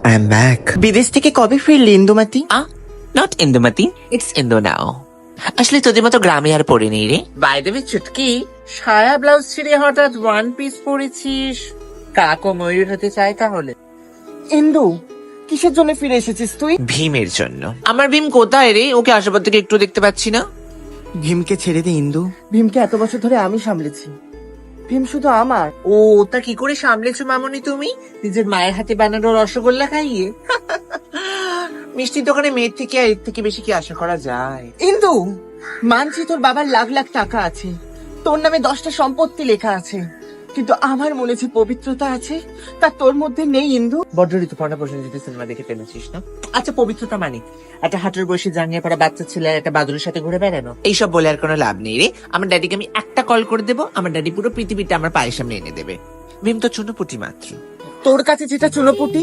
I am back. বিদেশ থেকে কবে ফিরলি ইন্দুমতি? নট ইন্দুমতি, ইটস ইন্দু নাও। আসলে তোদের মতো গ্রামে আর পড়ে নেই রে। বাই দ্য ওয়ে চুটকি, সায়া ব্লাউজ ছিঁড়ে হঠাৎ ওয়ান পিস পরেছিস, কাকো ময়ূর হতে চায় তাহলে? ইন্দু, কিসের জন্য ফিরে এসেছিস তুই? ভীমের জন্য। আমার ভীম কোথায় রে? ওকে আসার পর থেকে একটু দেখতে পাচ্ছি না। ভীমকে ছেড়ে দে ইন্দু। ভীমকে এত বছর ধরে আমি সামলেছি। ভীম শুধু আমার। ও, তা কি করে সামলেছো মামনি তুমি? নিজের মায়ের হাতে বানানো রসগোল্লা খাইয়ে? মিষ্টির দোকানে মেয়ের থেকে আর এর থেকে বেশি কি আশা করা যায়? ইন্দু, মানছি তোর বাবার লাখ লাখ টাকা আছে, তোর নামে 10টা সম্পত্তি লেখা আছে, কিন্তু আমার মনে যে পবিত্রতা আছে তা তোর মধ্যে নেই ইন্দু। বড্ড ঋতুপর্ণা প্রসেনজিৎ সিনেমা দেখে টেনেছিস না? আচ্ছা, পবিত্রতা মানে একটা হাঁটুর বয়সী জাঙ্গিয়ে পড়া বাচ্চা ছেলে আর একটা বাদুরের সাথে ঘুরে বেড়ানো? এইসব বলে আর কোনো লাভ নেই রে। আমার ড্যাডিকে আমি একটা কল করে দেবো, আমার ড্যাডি পুরো পৃথিবীটা আমার পায়ের সামনে এনে দেবে। ভীম তো চুনোপুটি মাত্র। তোর কাছে যেটা চুনোপুটি,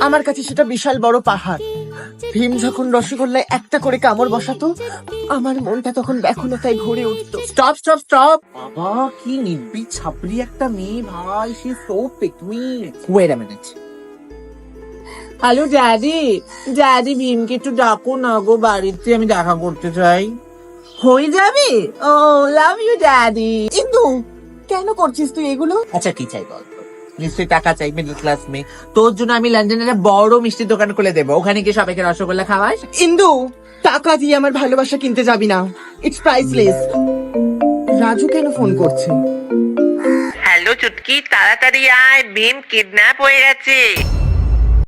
আমার কাছে সেটা বিশাল বড় পাহাড়। ভীম যখন রসগোল্লায় একটা করে কামড় বসাতো, আমার মনটা তখন ব্যাকুলতায় ভরে উঠতো। Stop stop stop! বাবা, কি নির্বীজ ছাপরি একটা মেয়ে ভাই, সে so pick me. Wait a minute. Hello daddy, daddy ভীমকে একটু ডাকো না গো, বাড়িতে আমি দেখা করতে চাই। হয়ে যাবে? ও, লাভ ইউ ড্যাডি। ইন্দু, কেন করছিস তুই এগুলো? আচ্ছা, কি চাই বল? নিশ্চয়ই টাকা চাই, মিডল ক্লাস মেয়ে। তোর জন্য আমি লন্ডনের একটা বড় মিষ্টির দোকান খুলে দেবো, ওখানে গিয়ে সবাইকে রসগোল্লা খাওয়াস। ইন্দু, টাকা দিয়ে আমার ভালোবাসা কিনতে যাবি না, ইটস প্রাইসলেস। রাজু কেন ফোন করছে? হ্যালো চুটকি, তাড়াতাড়ি আয়, ভীম কিডন্যাপ হয়ে গেছে।